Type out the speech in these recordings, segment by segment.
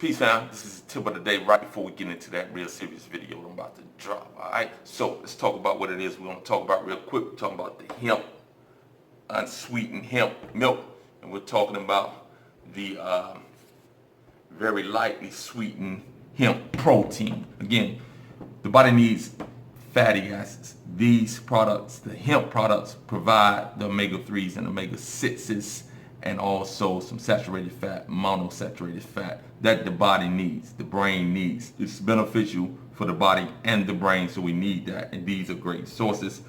Peace, fam. This is the tip of the day right before we get into that real serious video I'm about to drop. Alright, so let's talk about what it is we're going to talk about real quick. We're talking about the hemp, unsweetened hemp milk, and we're talking about the very lightly sweetened hemp protein. Again, the body needs fatty acids. These products, the hemp products, provide the omega-3s and omega-6s and also some saturated fat, monosaturated fat that the body needs, the brain needs. It's beneficial for the body and the brain, so we need that, and these are great sources.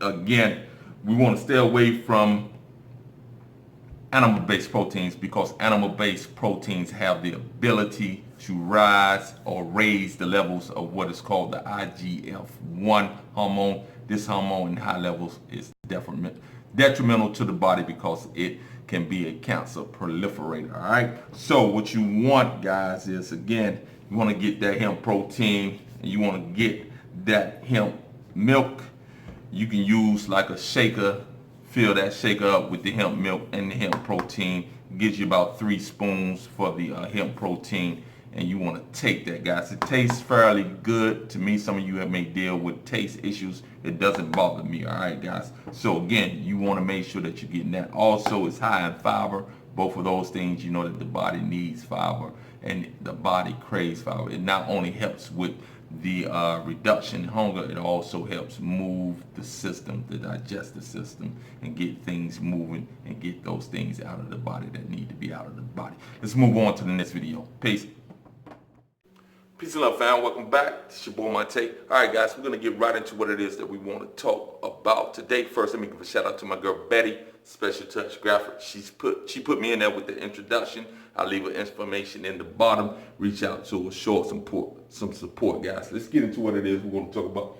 Again, we want to stay away from animal-based proteins because animal-based proteins have the ability to rise or raise the levels of what is called the IGF-1 hormone. This hormone in high levels is detrimental to the body because it can be a cancer proliferator. All right, so what you want, guys, is again, you want to get that hemp protein and you want to get that hemp milk. You can use like a shaker, fill that shaker up with the hemp milk and the hemp protein. It gives you about 3 spoons for the hemp protein, and you want to take that, guys. It tastes fairly good to me. Some of you may deal with taste issues. It doesn't bother me. All right, guys. So again, you want to make sure that you're getting that. Also, it's high in fiber. Both of those things, you know that the body needs fiber and the body craves fiber. It not only helps with the reduction in hunger, it also helps move the system, the digestive system, and get things moving and get those things out of the body that need to be out of the body. Let's move on to the next video. Peace. Peace and love, fam. Welcome back. It's your boy Monte. All right, guys, we're going to get right into what it is that we want to talk about today. First, let me give a shout out to my girl Betty, Special Touch Graphic. She put me in there with the introduction. I'll leave her information in the bottom. Reach out to her, show some support, guys. Let's get into what it is we're going to talk about.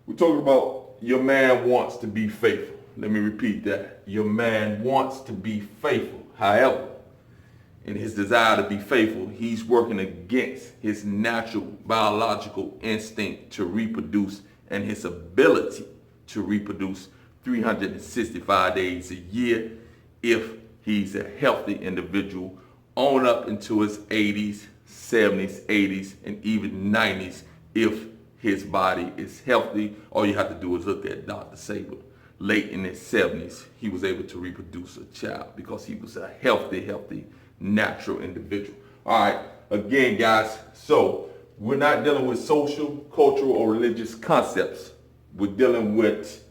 We're talking about your man wants to be faithful. Let me repeat that. Your man wants to be faithful. However, in his desire to be faithful, he's working against his natural biological instinct to reproduce and his ability to reproduce 365 days a year if he's a healthy individual on up into his 80s, 70s, 80s, and even 90s if his body is healthy. All you have to do is look at Dr. Saber. Late in his 70s, he was able to reproduce a child because he was a healthy, natural individual. All right, again, guys, so we're not dealing with social, cultural, or religious concepts. We're dealing with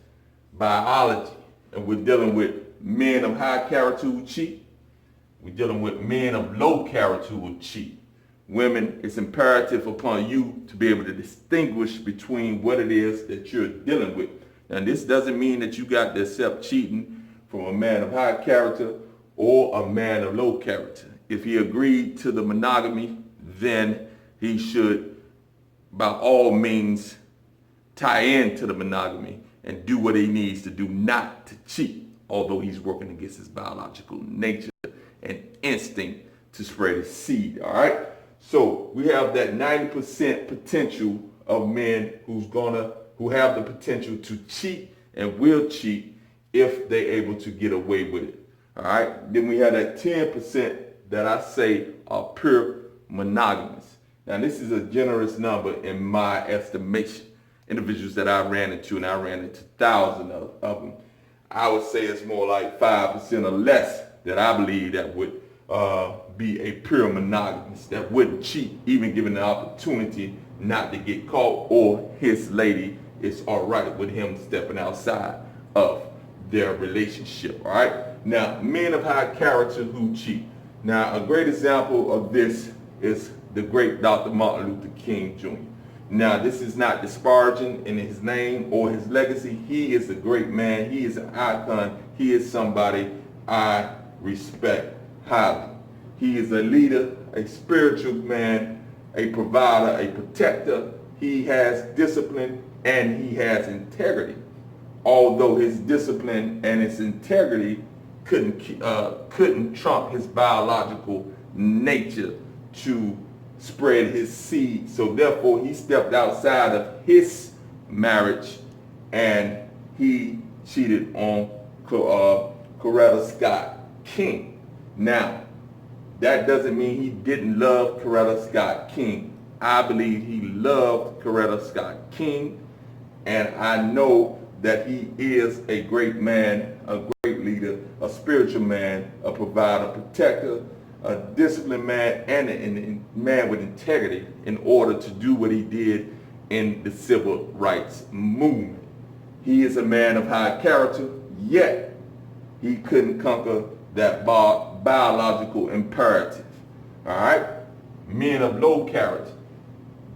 biology, and we're dealing with men of high character who cheat. We're dealing with men of low character who will cheat. Women, it's imperative upon you to be able to distinguish between what it is that you're dealing with. And this doesn't mean that you got to accept cheating from a man of high character or a man of low character. If he agreed to the monogamy, then he should, by all means, tie into the monogamy and do what he needs to do not to cheat, although he's working against his biological nature and instinct to spread his seed. All right, so we have that 90% potential of men who have the potential to cheat and will cheat if they're able to get away with it. All right, then we have that 10% that I say are pure monogamous. Now, this is a generous number in my estimation. Individuals that I ran into, and I ran into thousands of them, I would say it's more like 5% or less that I believe that would be a pure monogamous, that wouldn't cheat, even given the opportunity not to get caught, or his lady is all right with him stepping outside of their relationship. All right. Now, men of high character who cheat. Now, a great example of this is the great Dr. Martin Luther King Jr. Now, this is not disparaging in his name or his legacy. He is a great man. He is an icon. He is somebody I respect highly. He is a leader, a spiritual man, a provider, a protector. He has discipline and he has integrity. Although his discipline and his integrity couldn't trump his biological nature to spread his seed. So therefore, he stepped outside of his marriage and he cheated on Coretta Scott King. Now, That doesn't mean he didn't love Coretta Scott King. I believe he loved Coretta Scott King, and I know that he is a great man, a great leader, a spiritual man, a provider, protector, a disciplined man, and a man with integrity in order to do what he did in the civil rights movement. He is a man of high character, yet he couldn't conquer that biological imperative. All right? Men of low character,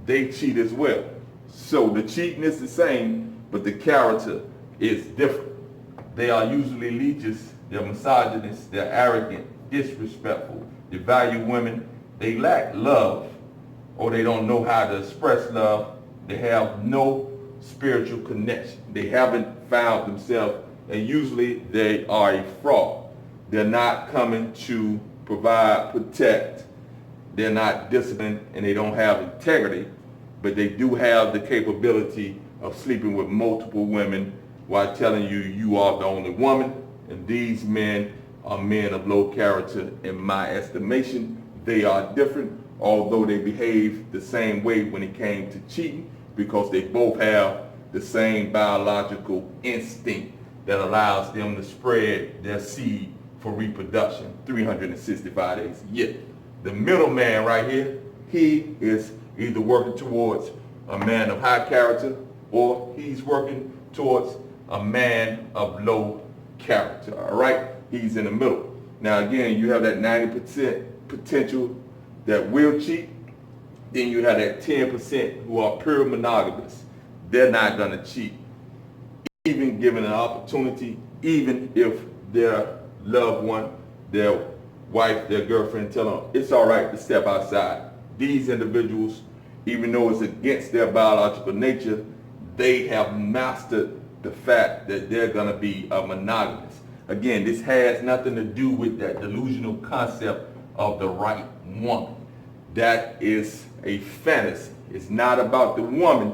they cheat as well. So the cheating is the same, but the character is different. They are usually leeches, they're misogynists, they're arrogant, disrespectful, they value women, they lack love, or they don't know how to express love, they have no spiritual connection. They haven't found themselves, and usually they are a fraud. They're not coming to provide, protect, they're not disciplined, and they don't have integrity, but they do have the capability of sleeping with multiple women while telling you you are the only woman. And these men are men of low character in my estimation. They are different, although they behave the same way when it came to cheating, because they both have the same biological instinct that allows them to spread their seed for reproduction 365 days a year. The middleman right here, he is either working towards a man of high character, or he's working towards a man of low character. All right? He's in the middle. Now again, you have that 90% potential that will cheat. Then you have that 10% who are pure monogamous. They're not going to cheat, even given an opportunity, even if their loved one, their wife, their girlfriend tell them it's all right to step outside. These individuals, even though it's against their biological nature, they have mastered the fact that they're going to be a monogamous. Again, this has nothing to do with that delusional concept of the right woman. That is a fantasy. It's not about the woman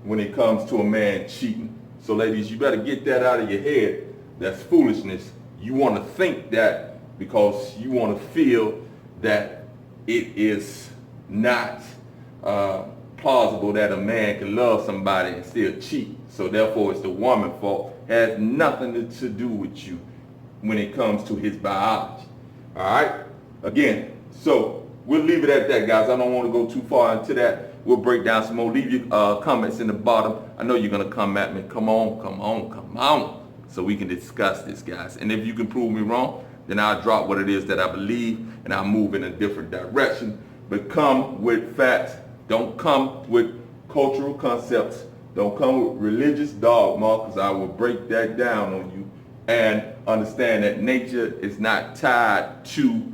when it comes to a man cheating. So ladies, you better get that out of your head. That's foolishness. You want to think that because you want to feel that it is not plausible that a man can love somebody and still cheat. So therefore it's the woman's fault. It has nothing to do with you when it comes to his biology. All right? Again, so we'll leave it at that, guys. I don't want to go too far into that. We'll break down some more. Leave your comments in the bottom. I know you're going to come at me. Come on, come on, come on. So we can discuss this, guys. And if you can prove me wrong, then I'll drop what it is that I believe and I'll move in a different direction. But come with facts. Don't come with cultural concepts. Don't come with religious dogma, because I will break that down on you. And understand that nature is not tied to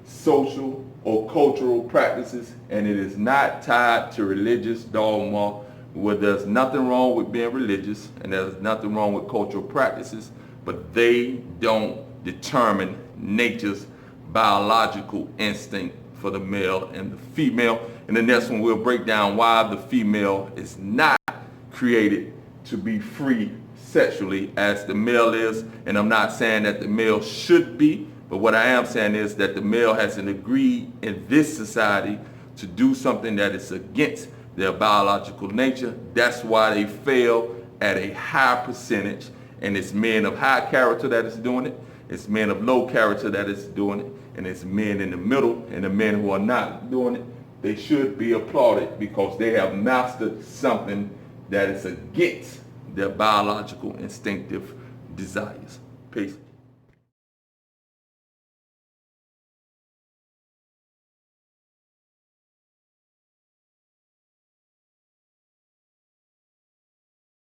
social or cultural practices, and it is not tied to religious dogma, where there's nothing wrong with being religious and there's nothing wrong with cultural practices, but they don't determine nature's biological instinct for the male and the female. In the next one, we'll break down why the female is not created to be free sexually as the male is. And I'm not saying that the male should be, but what I am saying is that the male hasn't agreed in this society to do something that is against their biological nature. That's why they fail at a high percentage. And it's men of high character that is doing it. It's men of low character that is doing it. And it's men in the middle, and the men who are not doing it, they should be applauded because they have mastered something that is against their biological instinctive desires. Peace.